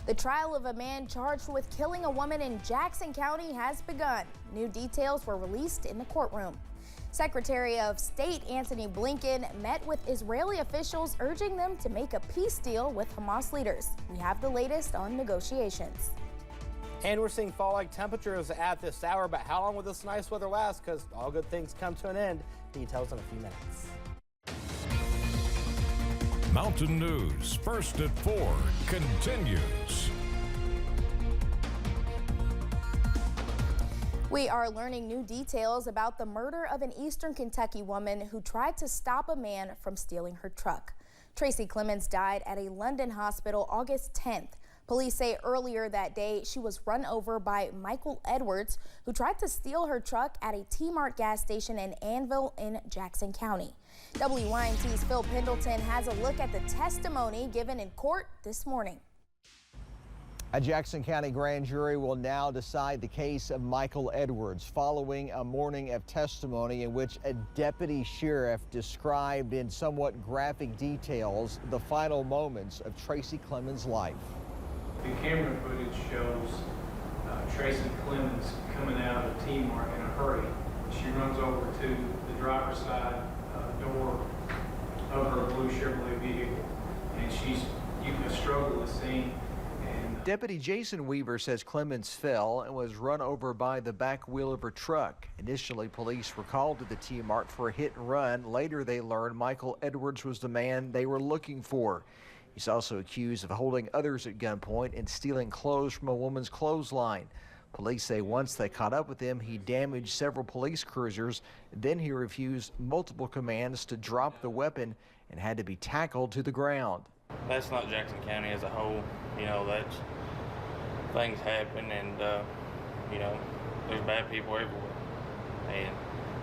The trial of a man charged with killing a woman in Jackson County has begun. New details were released in the courtroom. Secretary of State Antony Blinken met with Israeli officials, urging them to make a peace deal with Hamas leaders. We have the latest on negotiations. And we're seeing fall-like temperatures at this hour, but how long will this nice weather last? Because all good things come to an end. Details in a few minutes. Mountain News, first at 4, continues. We are learning new details about the murder of an Eastern Kentucky woman who tried to stop a man from stealing her truck. Tracy Clemens died at a London hospital August 10th. Police say earlier that day she was run over by Michael Edwards, who tried to steal her truck at a T-Mart gas station in Annville in Jackson County. WYMT's Phil Pendleton has a look at the testimony given in court this morning. A Jackson County grand jury will now decide the case of Michael Edwards following a morning of testimony in which a deputy sheriff described in somewhat graphic details the final moments of Tracy Clemens' life. The camera footage shows Tracy Clemens coming out of a T-Mart in a hurry. She runs over to the driver's side door of her blue Chevrolet vehicle, and you can struggle the scene. Deputy Jason Weaver says Clemens fell and was run over by the back wheel of her truck. Initially, police were called to the T-Mart for a hit and run. Later, they learned Michael Edwards was the man they were looking for. He's also accused of holding others at gunpoint and stealing clothes from a woman's clothesline. Police say once they caught up with him, he damaged several police cruisers. Then he refused multiple commands to drop the weapon and had to be tackled to the ground. That's not Jackson County as a whole. You know, that's things happen, and you know, there's bad people everywhere, and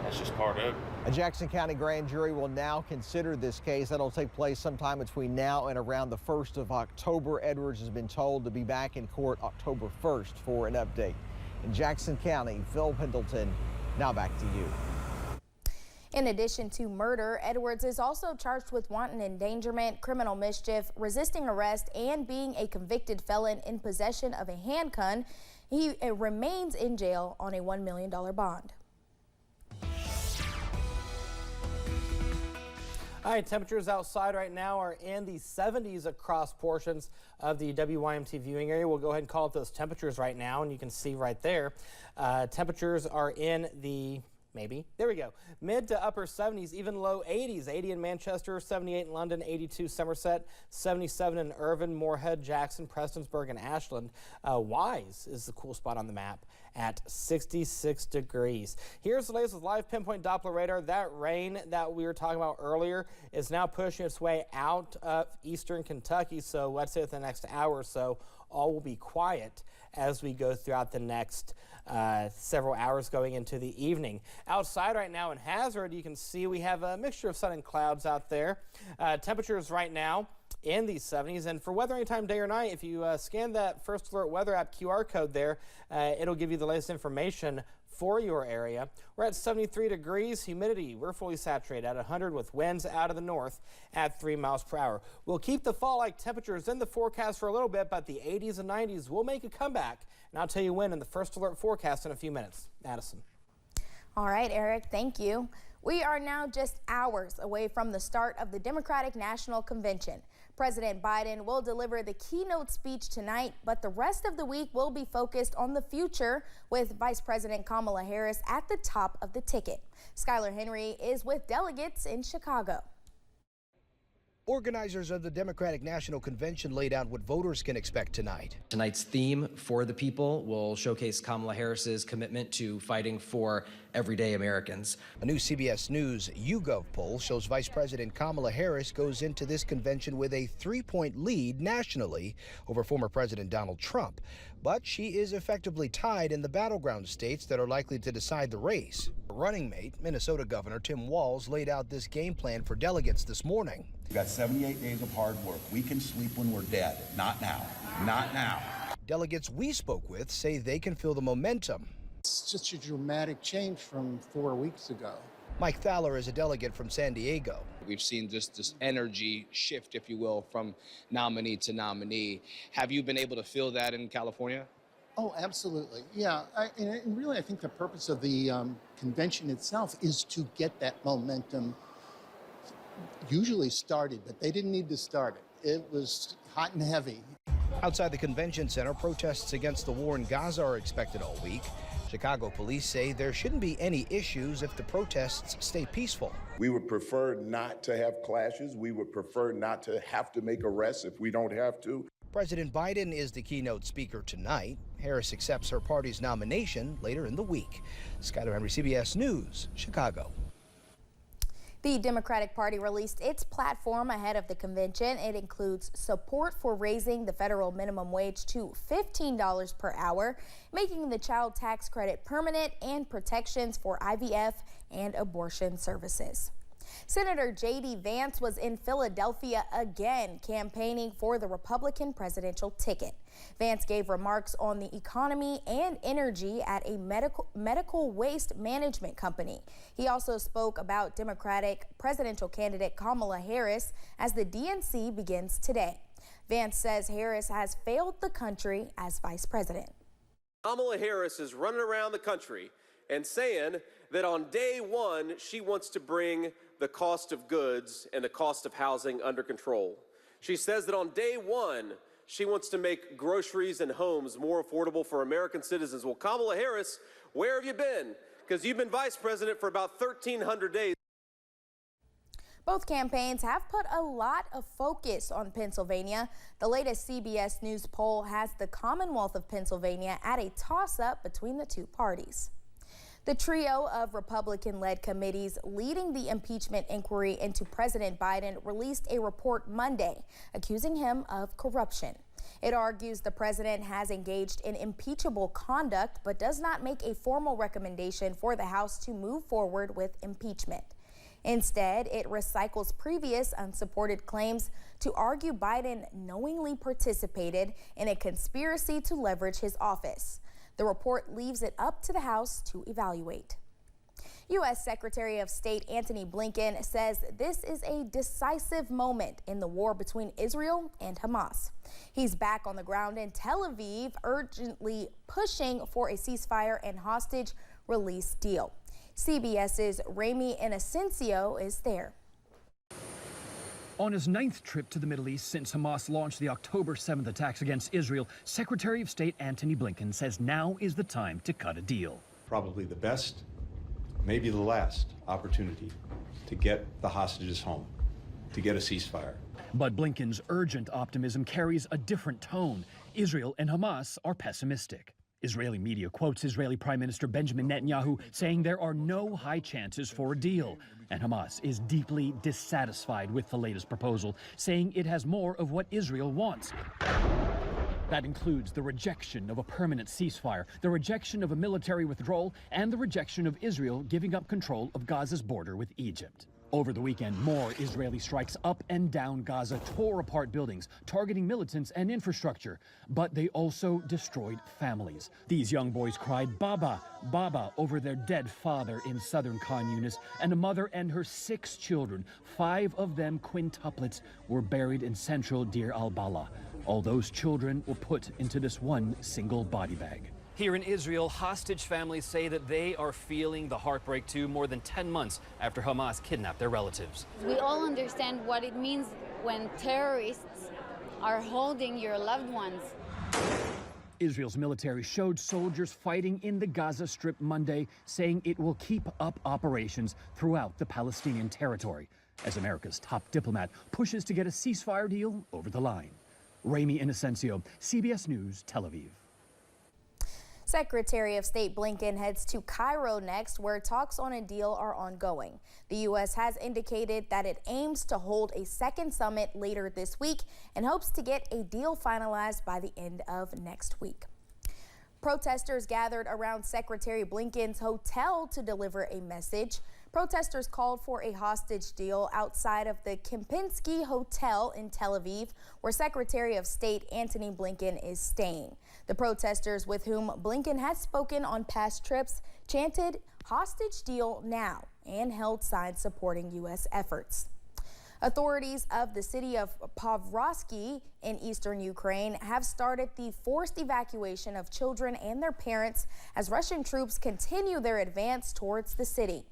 that's just part of it. A Jackson County grand jury will now consider this case. That'll take place sometime between now and around the 1st of October. Edwards has been told to be back in court October 1st for an update. In Jackson County, Phil Pendleton, now back to you. In addition to murder, Edwards is also charged with wanton endangerment, criminal mischief, resisting arrest, and being a convicted felon in possession of a handgun. He remains in jail on a $1 million bond. All right, temperatures outside right now are in the 70s across portions of the WYMT viewing area. We'll go ahead and call up those temperatures right now, and you can see right there. Temperatures are in the there we go. Mid to upper 70s, even low 80s. 80 in Manchester, 78 in London, 82 Somerset, 77 in Irvine, Moorhead, Jackson, Prestonsburg, and Ashland. Wise is the cool spot on the map at 66 degrees. Here's the latest with live pinpoint Doppler radar. That rain that we were talking about earlier is now pushing its way out of eastern Kentucky. So let's say within the next hour or so, all will be quiet as we go throughout the next several hours going into the evening. Outside right now in Hazard, you can see we have a mixture of sun and clouds out there. Temperatures right now in the 70s, and for weather anytime day or night, if you scan that First Alert Weather app QR code there, it'll give you the latest information for your area. We're at 73 degrees. Humidity, we're fully saturated at 100 with winds out of the north at 3 miles per hour. We'll keep the fall-like temperatures in the forecast for a little bit, but the 80s and 90s will make a comeback. And I'll tell you when in the First Alert forecast in a few minutes. Addison. All right, Eric, thank you. We are now just hours away from the start of the Democratic National Convention. President Biden will deliver the keynote speech tonight, but the rest of the week will be focused on the future with Vice President Kamala Harris at the top of the ticket. Skylar Henry is with delegates in Chicago. Organizers of the Democratic National Convention laid out what voters can expect tonight. Tonight's theme, For the People, will showcase Kamala Harris's commitment to fighting for everyday Americans. A new CBS News YouGov poll shows Vice President Kamala Harris goes into this convention with a 3-point lead nationally over former President Donald Trump. But she is effectively tied in the battleground states that are likely to decide the race. Running mate, Minnesota Governor Tim Walz, laid out this game plan for delegates this morning. We've got 78 days of hard work. We can sleep when we're dead. Not now. Not now. Delegates we spoke with say they can feel the momentum. It's just a dramatic change from 4 weeks ago. Mike Thaler is a delegate from San Diego. We've seen this energy shift, if you will, from nominee to nominee. Have you been able to feel that in California? Oh, absolutely. Yeah. And really, I think the purpose of the convention itself is to get that momentum usually started, but they didn't need to start it. It was hot and heavy. Outside the convention center, protests against the war in Gaza are expected all week. Chicago police say there shouldn't be any issues if the protests stay peaceful. We would prefer not to have clashes. We would prefer not to have to make arrests if we don't have to. President Biden is the keynote speaker tonight. Harris accepts her party's nomination later in the week. Skyler Henry, CBS News, Chicago. The Democratic Party released its platform ahead of the convention. It includes support for raising the federal minimum wage to $15 per hour, making the child tax credit permanent, and protections for IVF and abortion services. Senator J.D. Vance was in Philadelphia again, campaigning for the Republican presidential ticket. Vance gave remarks on the economy and energy at a medical waste management company. He also spoke about Democratic presidential candidate Kamala Harris as the DNC begins today. Vance says Harris has failed the country as vice president. Kamala Harris is running around the country and saying that on day one, she wants to bring the cost of goods and the cost of housing under control. She says that on day one, she wants to make groceries and homes more affordable for American citizens. Well, Kamala Harris, where have you been? Because you've been vice president for about 1,300 days. Both campaigns have put a lot of focus on Pennsylvania. The latest CBS News poll has the Commonwealth of Pennsylvania at a toss-up between the two parties. The trio of Republican-led committees leading the impeachment inquiry into President Biden released a report Monday accusing him of corruption. It argues the president has engaged in impeachable conduct but does not make a formal recommendation for the House to move forward with impeachment. Instead, it recycles previous unsupported claims to argue Biden knowingly participated in a conspiracy to leverage his office. The report leaves it up to the House to evaluate. U.S. Secretary of State Antony Blinken says this is a decisive moment in the war between Israel and Hamas. He's back on the ground in Tel Aviv, urgently pushing for a ceasefire and hostage release deal. CBS's Ramy Inocencio is there. On his 9th trip to the Middle East since Hamas launched the October 7th attacks against Israel, Secretary of State Antony Blinken says now is the time to cut a deal. Probably the best, maybe the last opportunity to get the hostages home, to get a ceasefire. But Blinken's urgent optimism carries a different tone. Israel and Hamas are pessimistic. Israeli media quotes Israeli Prime Minister Benjamin Netanyahu saying there are no high chances for a deal. And Hamas is deeply dissatisfied with the latest proposal, saying it has more of what Israel wants. That includes the rejection of a permanent ceasefire, the rejection of a military withdrawal, and the rejection of Israel giving up control of Gaza's border with Egypt. Over the weekend, more Israeli strikes up and down Gaza tore apart buildings, targeting militants and infrastructure. But they also destroyed families. These young boys cried, "Baba, Baba," over their dead father in southern Khan Yunis, and a mother and her 6 children, 5 of them quintuplets, were buried in central Deir al-Balah. All those children were put into this one single body bag. Here in Israel, hostage families say that they are feeling the heartbreak too, more than 10 months after Hamas kidnapped their relatives. We all understand what it means when terrorists are holding your loved ones. Israel's military showed soldiers fighting in the Gaza Strip Monday, saying it will keep up operations throughout the Palestinian territory as America's top diplomat pushes to get a ceasefire deal over the line. Ramy Inocencio, CBS News, Tel Aviv. Secretary of State Blinken heads to Cairo next, where talks on a deal are ongoing. The U.S. has indicated that it aims to hold a second summit later this week and hopes to get a deal finalized by the end of next week. Protesters gathered around Secretary Blinken's hotel to deliver a message. Protesters called for a hostage deal outside of the Kempinski Hotel in Tel Aviv, where Secretary of State Antony Blinken is staying. The protesters, with whom Blinken has spoken on past trips, chanted "hostage deal now" and held signs supporting U.S. efforts. Authorities of the city of Pavlovsky in eastern Ukraine have started the forced evacuation of children and their parents as Russian troops continue their advance towards the city.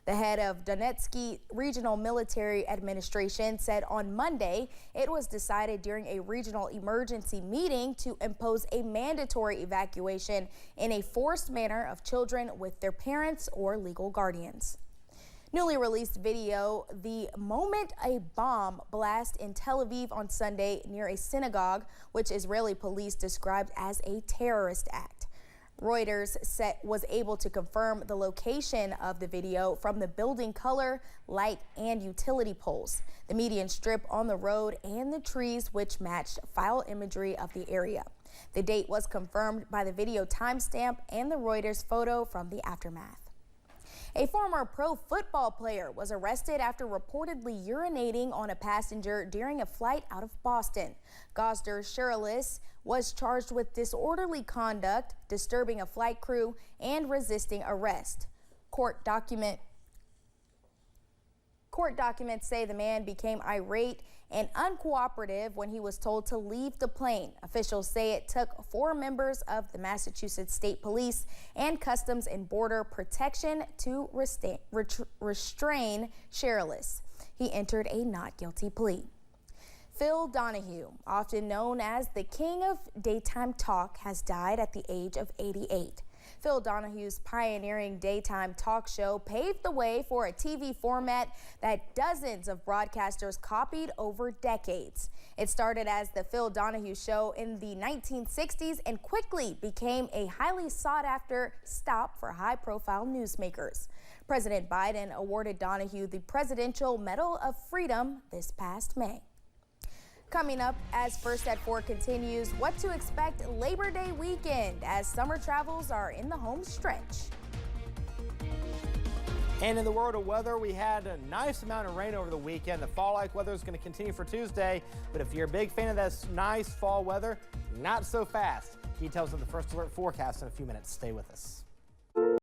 The head of Donetsky Regional Military Administration said on Monday it was decided during a regional emergency meeting to impose a mandatory evacuation in a forced manner of children with their parents or legal guardians. Newly released video, the moment a bomb blast in Tel Aviv on Sunday near a synagogue, which Israeli police described as a terrorist act. Reuters was able to confirm the location of the video from the building color, light, and utility poles, the median strip on the road, and the trees, which matched file imagery of the area. The date was confirmed by the video timestamp and the Reuters photo from the aftermath. A former pro football player was arrested after reportedly urinating on a passenger during a flight out of Boston. Gosder Shiralis was charged with disorderly conduct, disturbing a flight crew, and resisting arrest. Court documents say the man became irate and uncooperative when he was told to leave the plane. Officials say it took 4 members of the Massachusetts State Police and Customs and Border Protection to restrain Shiralis. He entered a not guilty plea. Phil Donahue, often known as the king of daytime talk, has died at the age of 88. Phil Donahue's pioneering daytime talk show paved the way for a TV format that dozens of broadcasters copied over decades. It started as the Phil Donahue Show in the 1960s and quickly became a highly sought-after stop for high-profile newsmakers. President Biden awarded Donahue the Presidential Medal of Freedom this past May. Coming up, as First at 4 continues, what to expect Labor Day weekend as summer travels are in the home stretch. And in the world of weather, we had a nice amount of rain over the weekend. The fall-like weather is going to continue for Tuesday, but if you're a big fan of this nice fall weather, not so fast. Details of the First Alert forecast in a few minutes. Stay with us.